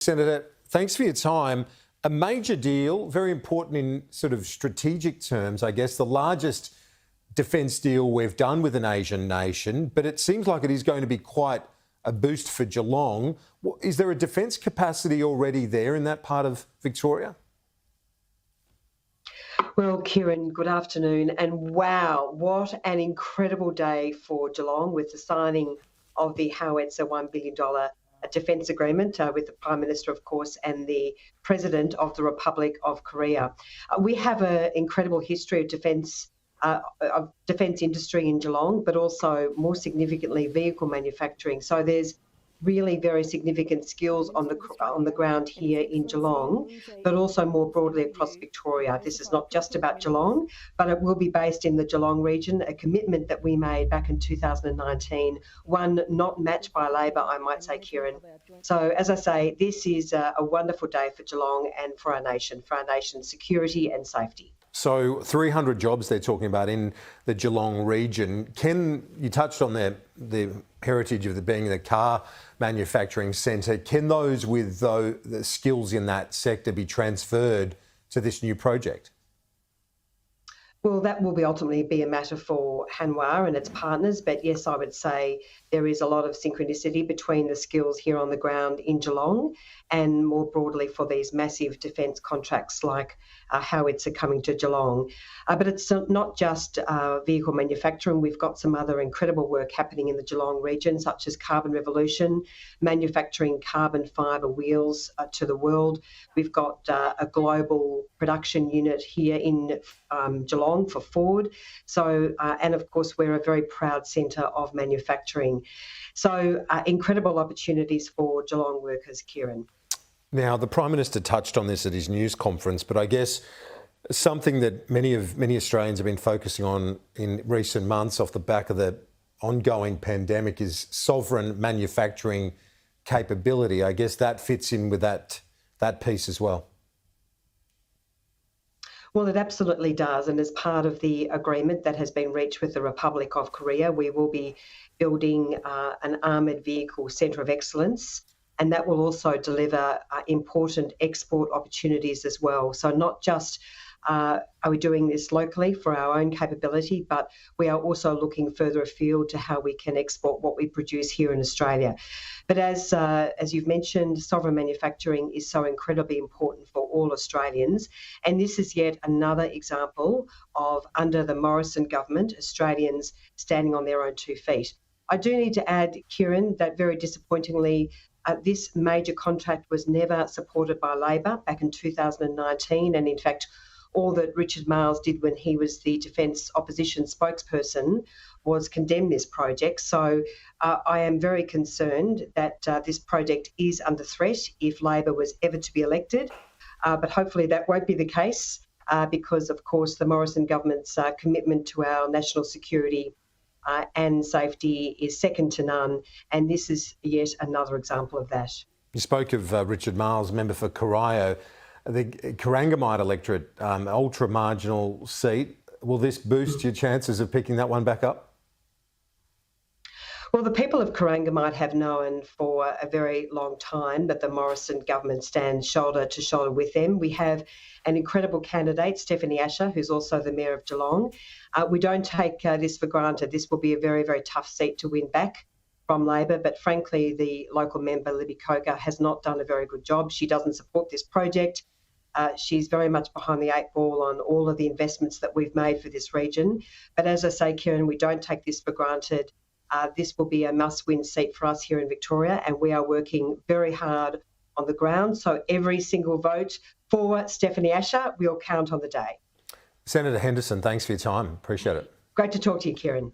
Senator, thanks for your time. A major deal, very important in sort of strategic terms, I guess, the largest defence deal we've done with an Asian nation, but it seems like it is going to be quite a boost for Geelong. Is there a defence capacity already there in that part of Victoria? Well, Kieran, good afternoon. And wow, what an incredible day for Geelong with the signing of the Howitzer $1 billion defence agreement with the Prime Minister, of course, and the President of the Republic of Korea. We have an incredible history of defence industry in Geelong, but also more significantly vehicle manufacturing. So there's really very significant skills on the ground here in Geelong, but also more broadly across Victoria. This is not just about Geelong, but it will be based in the Geelong region, a commitment that we made back in 2019, one not matched by Labor, I might say, Kieran. So as I say, this is a wonderful day for Geelong and for our nation's security and safety. So 300 jobs they're talking about in the Geelong region. You touched on the heritage of being the car manufacturing centre. Can those with the skills in that sector be transferred to this new project? Well, that will ultimately be a matter for Hanwha and its partners. But yes, I would say there is a lot of synchronicity between the skills here on the ground in Geelong and more broadly for these massive defence contracts like Howitzer coming to Geelong. But it's not just vehicle manufacturing. We've got some other incredible work happening in the Geelong region, such as Carbon Revolution, manufacturing carbon fibre wheels to the world. We've got a global production unit here in Geelong for Ford. So, and of course, we're a very proud centre of manufacturing. So, incredible opportunities for Geelong workers, Kieran. Now, the Prime Minister touched on this at his news conference, but I guess something that many Australians have been focusing on in recent months off the back of the ongoing pandemic is sovereign manufacturing capability. I guess that fits in with that piece as well. Well, it absolutely does. And as part of the agreement that has been reached with the Republic of Korea, we will be building an armoured vehicle centre of excellence. And that will also deliver important export opportunities as well. So not just are we doing this locally for our own capability, but we are also looking further afield to how we can export what we produce here in Australia. But as you've mentioned, sovereign manufacturing is so incredibly important for all Australians. And this is yet another example of, under the Morrison government, Australians standing on their own 2 feet. I do need to add, Kieran, that very disappointingly, this major contract was never supported by Labor back in 2019. And in fact, all that Richard Marles did when he was the Defence Opposition spokesperson was condemn this project. So I am very concerned that this project is under threat if Labor was ever to be elected. But hopefully that won't be the case because, of course, the Morrison government's commitment to our national security and safety is second to none. And this is yet another example of that. You spoke of Richard Marles, member for Corio, the Corangamite electorate, ultra-marginal seat. Will this boost your chances of picking that one back up? Well, the people of Corangamite have known for a very long time that the Morrison government stands shoulder to shoulder with them. We have an incredible candidate, Stephanie Asher, who's also the Mayor of Geelong. We don't take this for granted. This will be a very, very tough seat to win back from Labor, but frankly, the local member, Libby Coker, has not done a very good job. She doesn't support this project. She's very much behind the 8 ball on all of the investments that we've made for this region. But as I say, Kieran, we don't take this for granted. This will be a must-win seat for us here in Victoria, and we are working very hard on the ground. So every single vote for Stephanie Asher will count on the day. Senator Henderson, thanks for your time. Appreciate it. Great to talk to you, Kieran.